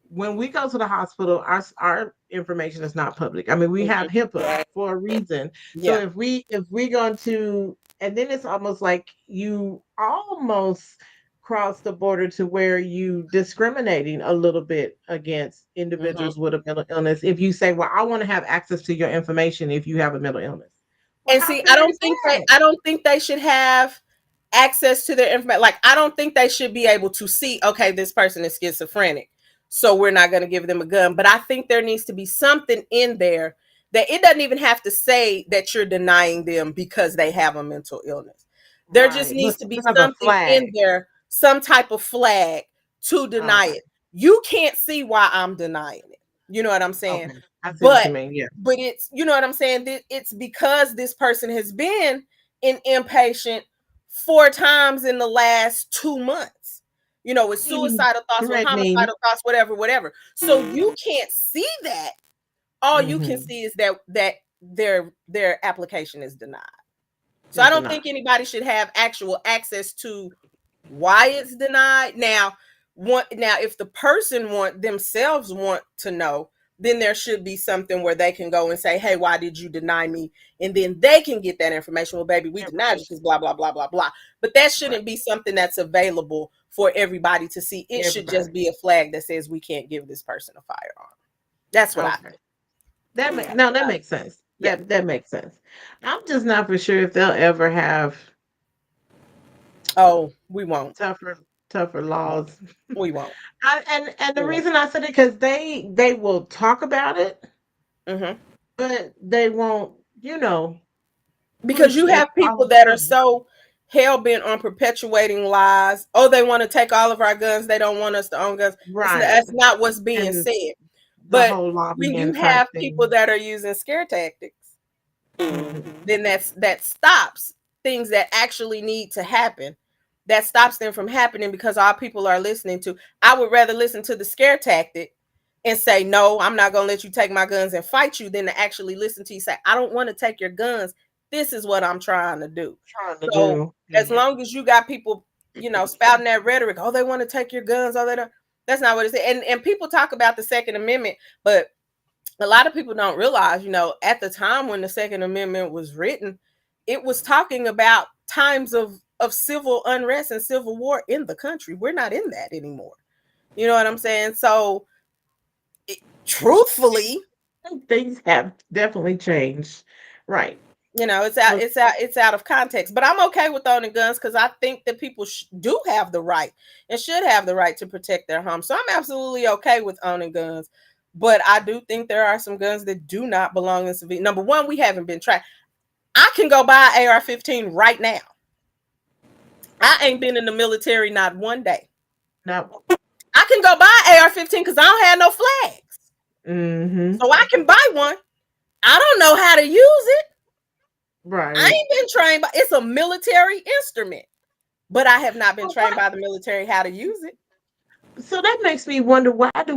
when we go to the hospital, our information is not public. I mean, we have HIPAA Right. for a reason. So Yeah. if we're going to, and then it's almost like you almost cross the border to where you discriminating a little bit against Mm-hmm. individuals with a mental illness. If you say, "Well, I want to have access to your information if you have a mental illness," well, And how see, fair is that? I don't think they should have access to their information. Like, I don't think they should be able to see, okay, this person is schizophrenic, so we're not going to give them a gun. But I think there needs to be something in there that it doesn't even have to say that you're denying them because they have a mental illness. There just Right, needs but to some be kind of a something in flag. there, some type of flag to deny Okay, it. You can't see why I'm denying it. You know what I'm saying? okay, I see what But you mean. Yeah, it's, you know what I'm saying? It's because this person has been an inpatient 4 times in the last 2 months. You know, with even suicidal thoughts, with threatening. homicidal thoughts, whatever, whatever. So you can't see that. All you can Hmm. see is that their application is denied. So I Is don't denied. think anybody should have actual access to why it's denied. Now if the person themselves want to know, then there should be something where they can go and say, hey, why did you deny me? And then they can get that information. Well, baby, we denied you Information. because blah blah blah blah blah. But that Right. shouldn't be something that's available for everybody to see. It should just Everybody. be a flag that says we can't give this person a firearm. That's what I Okay. think. Yeah. No, that makes sense. Yeah. That makes sense. I'm just not for sure if they'll ever have Oh, we won't. tougher tougher We won't. laws. We won't. And the We won't. reason I said it because they will talk about it, Mm-hmm. but they won't, Because push you it have all people of a that are sudden. so hell bent on perpetuating lies. Oh, they want to take all of our guns. They don't want us to own guns. Right. That's not what's being And said. the But whole when you lobbying type have people thing. that are using scare tactics, Hmm. then that stops things that actually need to happen. That stops them from happening because our people are listening to. I would rather listen to the scare tactic and say, no, I'm not going to let you take my guns and fight you, than to actually listen to you say, I don't want to take your guns. This is what I'm trying to do. Trying to So do. as Yeah. long as you got people, spouting that rhetoric, oh, they want to take your guns, oh, they don't. That's not what it is. And people talk about the Second Amendment, but a lot of people don't realize, at the time when the Second Amendment was written, it was talking about times of civil unrest and civil war in the country. We're not in that anymore. You know what I'm saying? So, truthfully, Things have definitely changed. Right. Well, it's out of context. But I'm okay with owning guns because I think that people do have the right and should have the right to protect their home. So I'm absolutely okay with owning guns. But I do think there are some guns that do not belong in civilian. Number one, we haven't been tracked. I can go buy an AR-15 right now. I ain't been in the military not one day. no. I can go buy an AR-15 because I don't have no flags. Hmm. So I can buy one. I don't know how to use it. I Right. ain't been trained by it's a military instrument, but I have not been But trained by the military how to use it. so that makes me wonder why do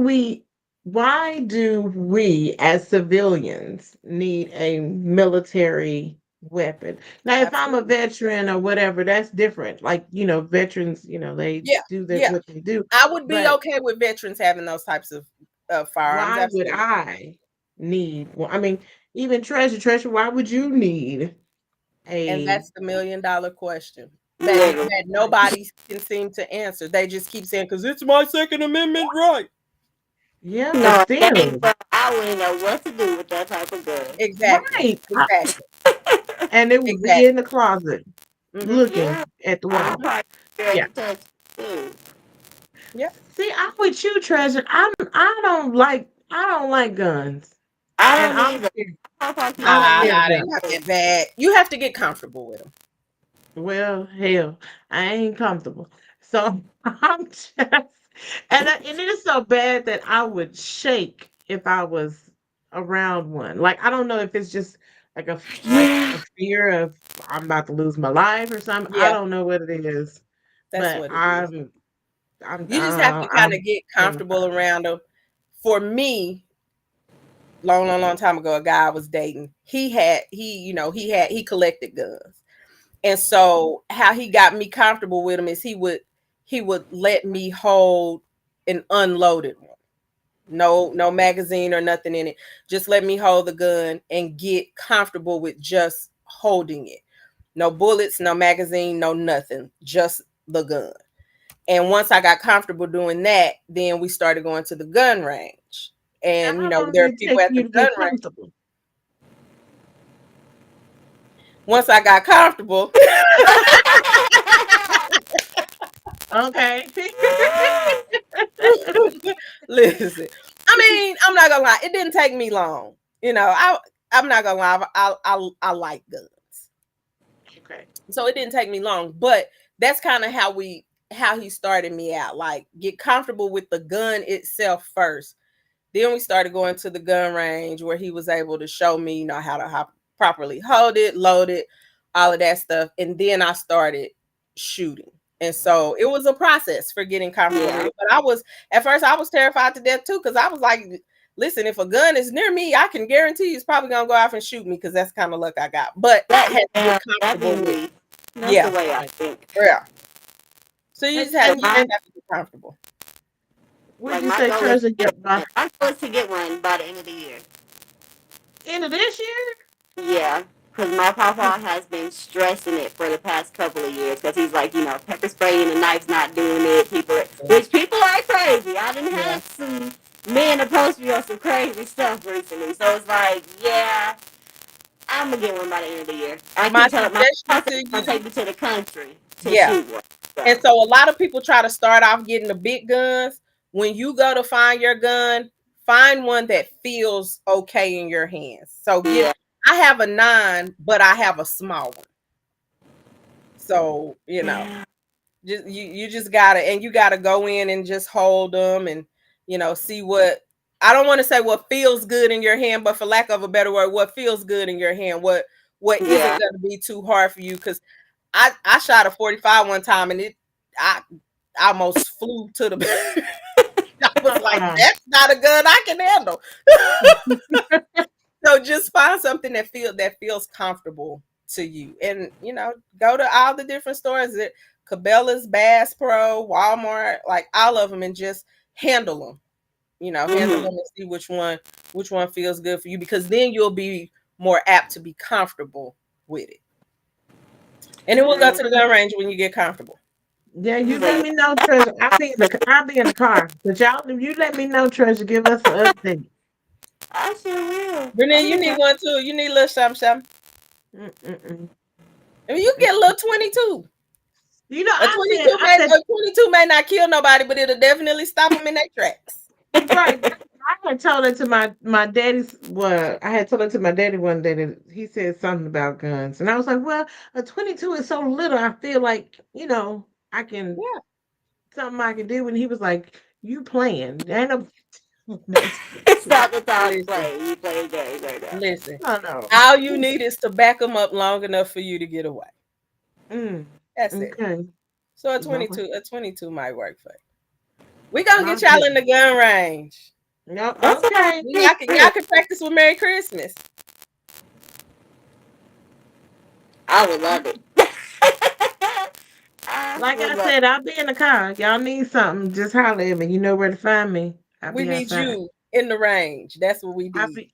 we as civilians need a military weapon? Now if I'm a Absolutely. veteran or whatever, that's different. Like, veterans, they Yeah. do Yeah. what they do. I would be But okay with veterans having those types of firearms. why would Absolutely. I need well, I mean, even treasure, why would you need And a that's the $1,000,000 question Literally. that nobody can seem to answer. They just keep saying, because it's my Second Amendment right. yeah, but No, that still. ain't so. I wouldn't know what to do with that type of gun. Exactly. Right. Exactly. And it would be in Exactly. the closet Mm-hmm. looking Yeah, at the I'll wall. Mm-hmm. probably be Yeah. scared to touch it. Yep. See, I'm with you, Treasure. I don't like guns. I And don't I'm either. scared. I don't keep I'm Nah, playing scared of nah, they guns. not that bad. You have to get comfortable with them. Well, hell, I ain't comfortable. So I'm just and it is so bad that I would shake if I was around one. Like I don't know if it's just like a Yeah. fear of I'm about to lose my life or something. I Yeah, don't know what it is, that's but what it is. You just have to kind of I'm get comfortable terrified. around them. For me, long time ago, a guy I was dating, he collected guns. And so how he got me comfortable with him is he would let me hold an unloaded one. No magazine or nothing in it. Just let me hold the gun and get comfortable with just holding it. No bullets, no magazine, no nothing. Just the gun. And once I got comfortable doing that, then we started going to the gun range. Now, And how long there did are it people take at you the to gun get range. comfortable? Once I got comfortable, Okay. listen. I mean, I'm not gonna lie, it didn't take me long. I'm not gonna lie, I like guns. Okay. So it didn't take me long, but that's kind of how he started me out. Like, get comfortable with the gun itself first. Then we started going to the gun range where he was able to show me, how to properly hold it, load it, all of that stuff. And then I started shooting. And so it was a process for getting comfortable with Yeah. it. But at first, I was terrified to death too, because I was like, listen, if a gun is near me, I can guarantee it's probably going to go off and shoot me, because that's kind of luck I got. But I had to get That be comfortable with it. me. That's the Yeah. way I Right. think. Yeah. So And So you my just have to get comfortable. would like you my say goal is to Treasure get get by one. My goal is to get one by the end of the year. end of this year? Yeah, because my papa has been stressing it for the past couple of years because he's like, pepper spray and the knife's not doing it. Which people are crazy. I didn't Yeah. have some men approach me on some crazy stuff recently. So it's like, yeah, I'm going to get one by the end of the year. I My keep telling my suggestion papa to is going to you, take me to the country to yeah. shoot one. And So, so a lot of people try to start off getting the big guns. When you go to find your gun, find one that feels okay in your hands. So yeah. I have a 9, but I have a small one. So, Yeah. just you just gotta, and you gotta go in and just hold them, and see what, I don't want to say what feels good in your hand, but for lack of a better word, what feels good in your hand, what isn't Yeah. going to be too hard for you. Because I shot a 45 one time, and I almost flew to the I was like, Uh-uh. that's not a gun I can handle. So just find something that feels comfortable to you, and go to all the different stores, that Cabela's, Bass Pro, Walmart, like all of them, and just handle them. Handle Hmm. them and see which one feels good for you, because then you'll be more apt to be comfortable with it. And then we'll go to the gun range when you get comfortable. Yeah, you let So, me know, Treasure. I'll be in the car. But y'all, if you let me know, Treasure, give us an update. I sure will. Renee, I'm you need excited. one too. You need a little something, something. Mm-mm-mm. I mean, you get a little 22. You know, A I said, 22 I may said, a 22 may not kill nobody, but it'll definitely stop them in their tracks. right. I had told it to my daddy's. Well, I had told it to my daddy one day that he said something about guns, and I was like, well, a 22 is so little. I feel like I can Yeah. something I can do. And he was like, you playing? Ain't no no It's 22. not the time to Listen, play. You play games right now. listen. No, no. All you need is to back them up long enough for you to get away. Mm, That's it. okay. So a Lord, 22, a 22 might work for you. We gonna my get y'all in goodness. the gun range. No, That's what I okay. think. Y'all can practice with Merry Christmas. I would love it. I Like would I love said, I'll be in the car. Y'all need something, just holler at me. You know where to find me. I'll We be need outside. you in the range. That's what we I'll need. be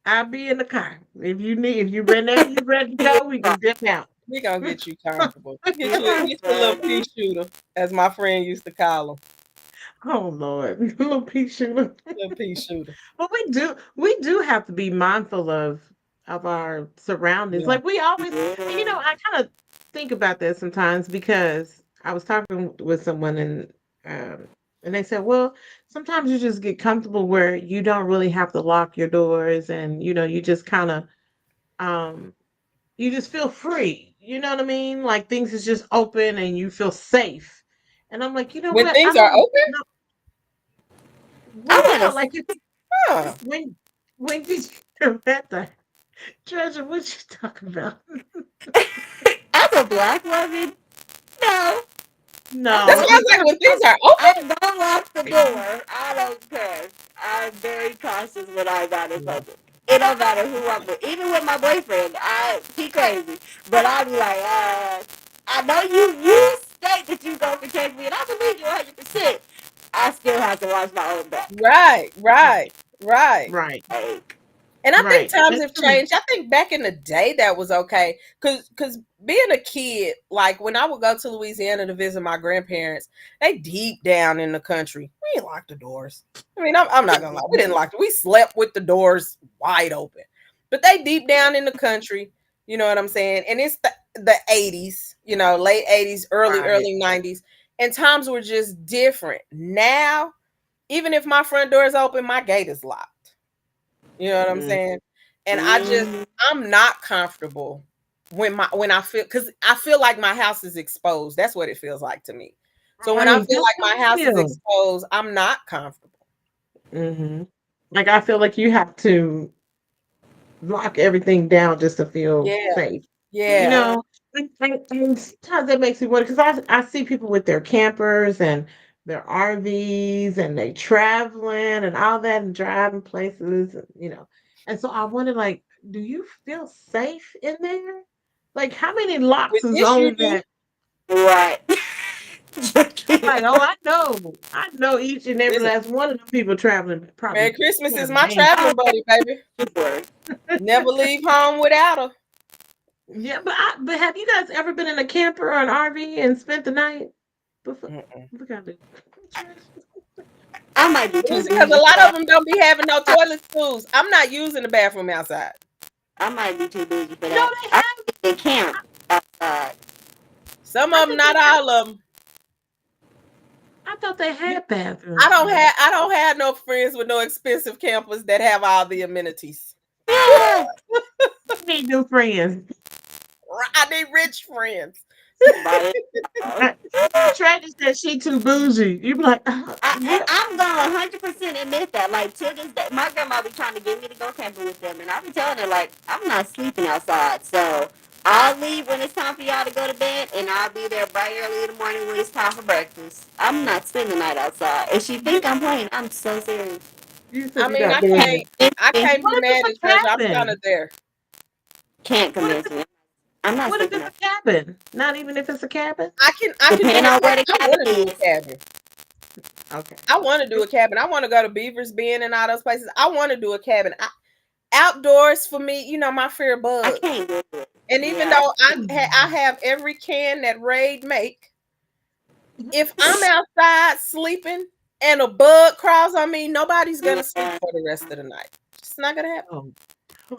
I'll be in the car. If you whenever you ready to it. go, we can dip out. We gonna get you comfortable. You are Get you a little pea funny. shooter, as my friend used to call him. Oh Lord, little pea shooter. Little pea shooter. But we do have to be mindful of our surroundings. Yeah. Like we always, and Yeah. I kind of think about that sometimes because I was talking with someone um and they said, well, sometimes you just get comfortable where you don't really have to lock your doors, and you just kind of um you just feel free. You know what I mean? Like things is just open and you feel safe. And I'm like, you know When what? I things are don't open, know. Well, I'm gonna. like huh? when when did you do that? Treasure, what you talking about? As a black woman, no. That's No. why I was like, when things are open. I don't lock the door. I don't care. I'm very cautious when I'm out in public. It don't matter who I'm with. Even with my boyfriend, he crazy. But I'll be like, I know you state that you gonna protect me, and I believe you 100%. I still have to watch my own back. Right, right, right. Right. Like, And I think Right. times That's have true. changed. I think back in the day that was okay. Cause being a kid, like when I would go to Louisiana to visit my grandparents, they deep down in the country. We didn't lock the doors. I mean, I'm not gonna lie, we didn't lock it. We slept with the doors wide open. But they deep down in the country, you know what I'm saying? And it's the 80s, you know, late 80s, Right. early 90s. And times were just different. Now, even if my front door is open, my gate is locked. You know what I'm mm, saying? And mm, I'm not comfortable when I feel, because I feel like my house is exposed. That's what it feels like to me. So when I Right. feel That's like how my I house is feel. exposed, I'm not comfortable. Hmm. Like I feel like you have to lock everything down just to feel Yeah, safe. You yeah. yeah. know, and sometimes that makes me wonder because I see people with their campers and their RVs and they traveling and all that and driving places, And so I wonder, like, do you feel safe in there? Like, how many locks With is this you on do. that? Right. I'm like, oh, I know each and every Listen, last one of the people traveling man, probably Christmas is my 7 days. traveling buddy, baby. Sure. Never leave home without her. Yeah, but have you guys ever been in a camper or an RV and spent the night? Before, Mm-mm. look at this. I might be too Listen, because a bougie for lot of that. them don't be having no toilet stools. I'm not using the bathroom outside. I might be too bougie for No, that. they I have. can camp outside. Some I of them, think they not have. all of them. I thought they had I bathrooms don't now. have I don't have no friends with no expensive campers that have all the amenities. Yeah. You need new friends. I need rich friends. By Uh, Tracy said she too bougie. You be like, And what? I'm gonna 100% admit that. Like to this day, my grandma be trying to get me to go camping with them, and I be telling her like I'm not sleeping outside, so I'll leave when it's time for y'all to go to bed, and I'll be there bright early in the morning when it's time for breakfast. I'm not spending the night outside. If she You, think I'm playing, I'm so serious. you I said you mean, not I doing can't it. I can't be What if it's mad a at you. I'm kind of cabin? there. Can't What if convince it's me. I'm not what if sleeping it's outside. a cabin? Not even if it's a cabin? I can Depending on where entertain. the I cabin want to do a is. cabin. Okay. I want to do a cabin. I want to go to Beaver's Bend and all those places. I want to do a cabin. Outdoors for me, you know, my fear of I bugs. can't do it. And even Yeah. though I have every can that Raid make, if I'm outside sleeping and a bug crawls on me, nobody's gonna sleep Yeah. for the rest of the night. It's not gonna happen. Oh.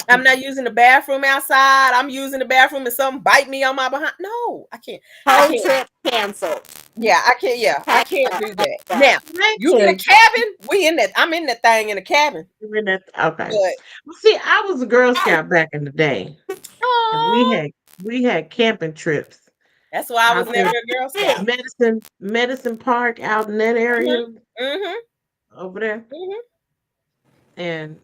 I'm not using the bathroom outside. I'm using the bathroom and something bite me on my behind. No, I can't. I Whole can't. trip canceled. Yeah, I can't. Yeah, I Pack can't up. do Like that. Now, that. you get a Man, cabin. We in that. I'm in that thing in a cabin. okay. But Well, see, I was a Girl Scout back in the day, and we oh, had we had camping trips that's why I was out never there, a Girl Scout. Hey, Medicine Park, out in that Mhm. area Mhm. over there. Mhm. And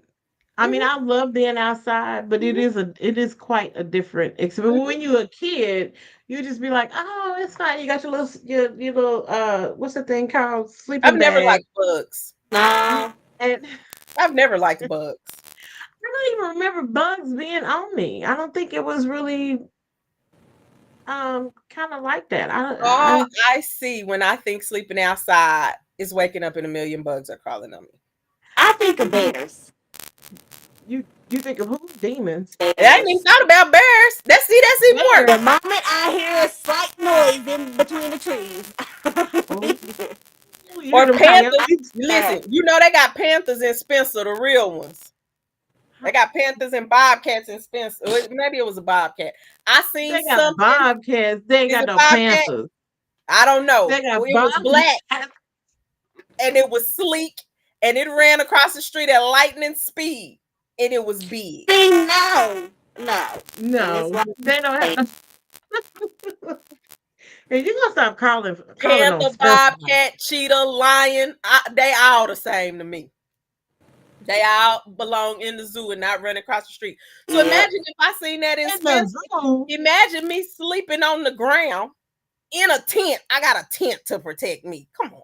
I mean, Mhm. I love being outside, but Mhm. it is quite a different experience. Mhm. When you're a kid, you just be like, oh, it's fine. You got your little what's the thing called, I've sleeping never bag, liked bugs. no. and I've never liked bugs. I don't even remember bugs being on me. I don't think it was really kind of like that. All I see when I think sleeping outside is waking up and a million bugs are crawling on me. I think of bears. You think of who? Demons. And I ain't even Bears. thought about bears. That's even Bears. The worse. moment I hear a slight noise in between the trees, Oh, you're Or them panthers. coyotes. Listen, you know they got panthers in Spencer, the real ones. They got panthers and bobcats in Spencer. Maybe it was a bobcat. I seen They got something. bobcats. They ain't Is got it no bobcat? panthers. I don't know. They got It was black bobcats. and it was sleek and it ran across the street at lightning speed and it was big. see, no, no. And that's No, why they don't I have. And you gonna stop calling on Panther, Spencer like bobcat, cheetah, lion, they all the same to me. They all belong in the zoo and not running across the street. So yeah. imagine if I seen that in in the Spencer. zoo. Imagine me sleeping on the ground in a tent. I got a tent to protect me. Come on.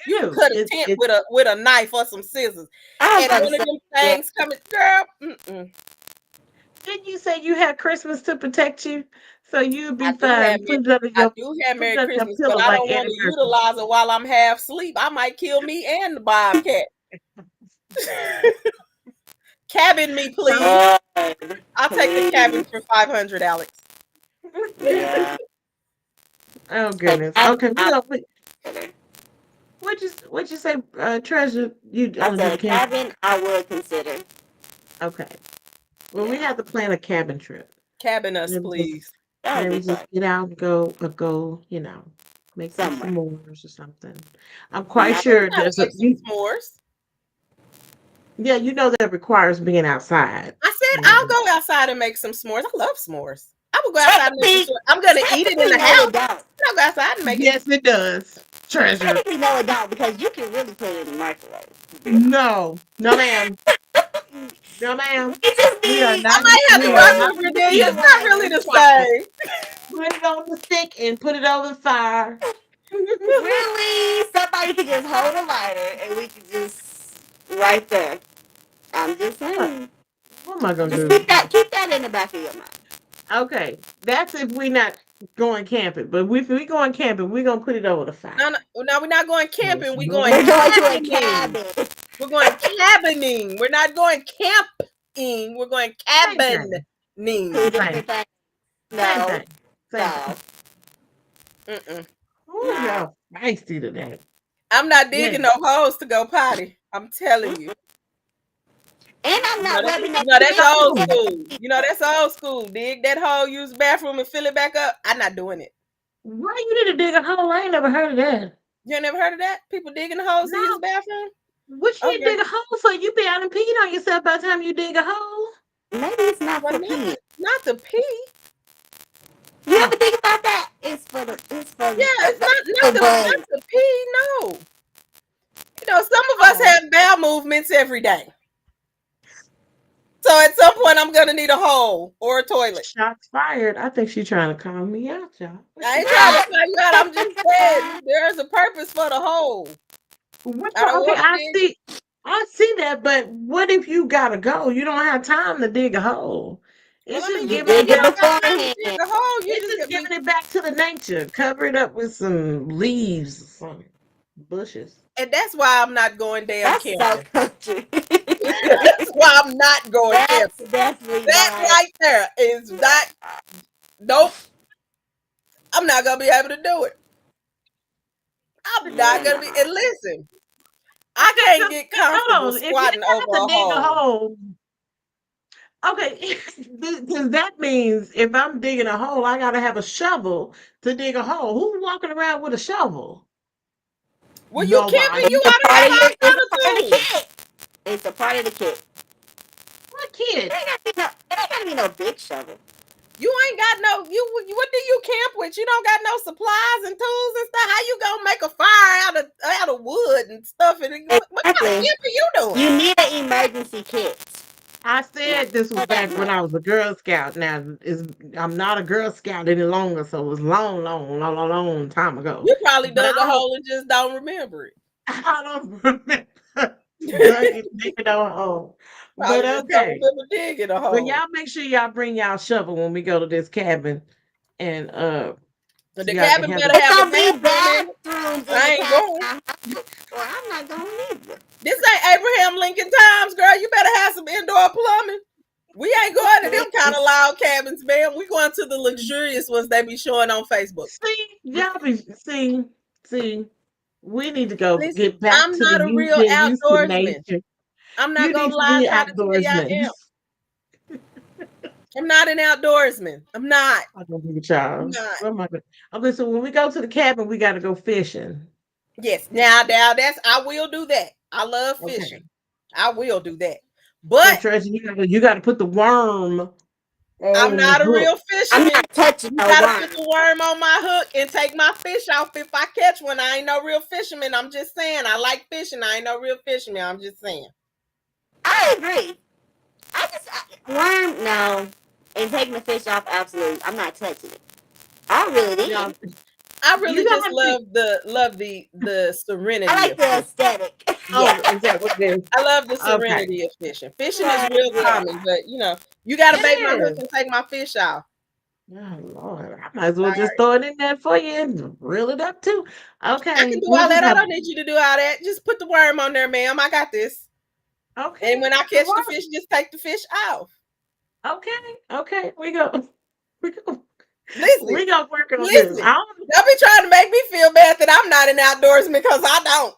You can do. cut a tent with a knife or some scissors. I was And about to one of say, them yeah. things coming, girl. Mm-mm. Didn't you say you had Christmas to protect you? So you'd I be do have fine. Mer- Put it under I your do have put it Merry under your Christmas, but pillow I like don't want Eddie to Murphy. utilize it while I'm half asleep. I might kill me and the bobcat. Cabin me, please. Lord, I'll take the cabin please. for 500, Alex. Yeah. Oh So goodness. cabin, Okay, I consider. what'd you say, Treasure? You I only do said the a camp? cabin I would consider. Okay. Well, we Yeah. have to plan a cabin trip. Cabin us, Maybe just please. That would maybe be just fun. get out and go, make some Somewhere. s'mores or something. I'm You quite know? sure I would there's a make some you s'mores. yeah, that requires being outside, I said you I'll know. go outside and make some s'mores. I love s'mores. I would go outside and make some Technically, s'mores. I'm gonna eat it in technically, the no, it house. don't. I'll go outside and make it. Yes, it does. Treasure. Technically, no, it don't because you can really put it in the microwave. To be honest. No. No, ma'am. No, ma'am. We just We are need I not might have to we are work not with some Virginia. repeating It's not seasoning really or the instructions. same. Put it on the stick and put it over the fire. really, somebody could just hold a lighter and we could just right there. I'm just What? saying. What am I gonna Just do? keep that in the back of your mind. Okay, that's if we not going camping. But if we going camping, we gonna put it over the fire. No, no, no, we're not going Yes, camping. We're going We're ma'am. going to a cabining. cabin. We're going cabining. We're not going camping. We're going Same thing. Two cabining. Same. different things. Same No, thing. Same no, thing. Mm-mm. Oh, nah. y'all feisty today. I'm not Yeah. digging no holes to go potty. I'm telling you. And I'm not rubbing that That's cement old together. school. That's old school. Dig that hole, use the bathroom, and fill it back up. I'm not doing it. Why you need to dig a hole? I ain't never heard of that. You ain't never heard of that? People digging the holes to use the No. bathroom? What you need to Okay. dig a hole for? You be out and peeing on yourself by the time you dig a hole. Maybe it's not Well, for peeing. not the pee. You Oh, ever think about that? It's for Yeah, it's the not bugs. the pee. No. Some of us oh. have bowel movements every day. So at some point, I'm gonna need a hole or a toilet. Shots fired. I think she's trying to call me out, y'all. What I you ain't trying to doing? call you out. I'm just saying there's a purpose for the hole. I don't Okay, want to dig. I see that, but what if you gotta go? You don't have time to dig a hole. Well, It's I mean, just You giving if it dig you it back. don't got time to beforehand. dig a hole, you It's just just get me. giving it back to the nature. Cover it up with some leaves, some bushes. And that's why I'm not going damn That's so camping. country. That's why I'm not going That's camping. definitely That not. right there is not. Nope. I'm not gonna be able to do it. I'm Yeah, not gonna be. no. And listen, I can't get comfortable Hold on. If you squatting over have a to dig a hole. hole, okay, because that means if I'm digging a hole, I gotta have a shovel to dig a hole. Who's walking around with a shovel? When you camping, Nobody. you ought to have all It's kind a part of of the tools. kit. It's a part of the kit. What kid? It ain't gotta be no big shovel. You ain't got no. What do you camp with? You don't got no supplies and tools and stuff. How you gonna make a fire out of wood and stuff? And what kind of Exactly. camping you doing? You need an emergency kit. I And I said this was know that back when much. I was a Girl Scout. Now I'm not a Girl Scout any longer, so it was long, long, long, long, long time ago. You probably But dug a hole and just don't remember it. I don't remember digging no hole. But Probably just don't okay. remember digging a But hole. y'all make sure y'all bring y'all shovel when we go to this cabin, and The so y'all can cabin handle. better It's have a gonna be bathroom in it. bathrooms in the I ain't cabin. going. Well, I'm not going either. This ain't Abraham Lincoln times, girl. You better have some indoor plumbing. We ain't going to them kind of loud cabins, man. We going to the luxurious ones they be showing on Facebook. See, y'all be see. We need to go Listen, get back I'm to the not a youth real being used to outdoorsman. nature. I'm not You gonna need to lie be trying to tell you I outdoorsman. am. I'm not an outdoorsman. I'm not. I'm gonna be with I'm y'all. not. Oh my god. Okay, so when we go to the cabin, we got to go fishing. Yes, now that's I will do that. I love fishing. Okay. I will do that. So But Treasure, you gotta put the worm I'm on the not a hook. real I'm fisherman. not touching You no gotta worm. put the worm on my hook and take my fish off if I catch one. I ain't no real fisherman. I'm just saying. I like fishing. I ain't no real fisherman. I'm just saying. I agree. Worm, no. And taking the fish off, absolutely. I'm not touching it. I reel it Y'all, in. I You really don't just have to. love the I serenity like of the fishing. aesthetic. Yeah. Oh, is that what it is? I love the Okay. serenity of fishing. Fishing is Right. real Yeah. common, but you got to bait my It hook is. and take my fish off. Oh Lord, I might as well just Sorry. throw it in there for you and reel it up too. I Okay, can do we'll all just that. I have. don't need you to do all that. Just put the worm on there, ma'am. I got this. And Okay, when I the catch the worm. fish, just take the fish off. Okay, okay, we go. We go. Listen, We gonna work on this. listen. I Don't be trying to make me feel bad that I'm not an outdoorsman because I don't.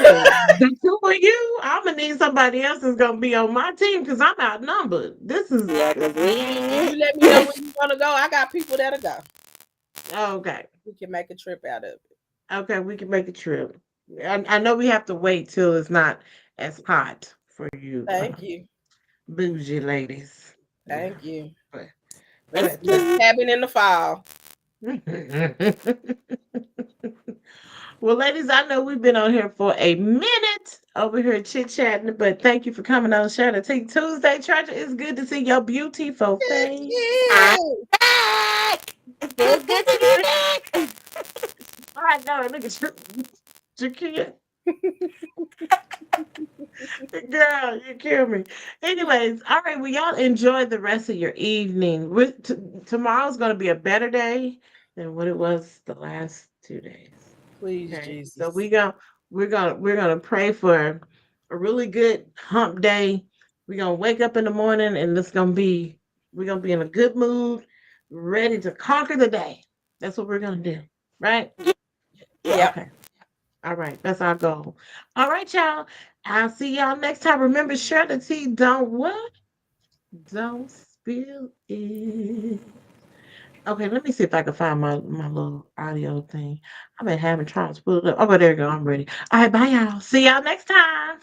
don't. The two of you, I'm gonna need somebody else that's gonna be on my team because I'm outnumbered. This is Yeah, because we You ain't let me know when it. you want to go. I got people that'll go. okay. We can make a trip out of it. Okay, we can make a trip. I know we have to wait till it's not as hot for you, Thank you. bougie ladies. Yeah, Thank you. but Thank but you. Cabin in the fall. well, ladies, I know we've been on here for a minute over here chit chatting, but thank you for coming on Shadow Take Tuesday. Treasure, it's good to see your beautiful Thank face. I'm you. back. It feels good to be back. I know, look at you, Jakia. Girl, you kill me. Anyways, all right. Well, y'all enjoy the rest of your evening. Tomorrow's going to be a better day than what it was the last 2 days. Please, Okay, so Jesus. we're gonna pray for a really good hump day. We're gonna wake up in the morning and we're gonna be in a good mood, ready to conquer the day. That's what we're gonna do, right? Yeah. Yep. Okay. All right, that's our goal. All right, y'all. I'll see y'all next time. Remember, share the tea. Don't what? Don't spill it. Okay, let me see if I can find my little audio thing. I've been having trouble to pull it up. Oh, there you go. I'm ready. All right, bye, y'all. See y'all next time.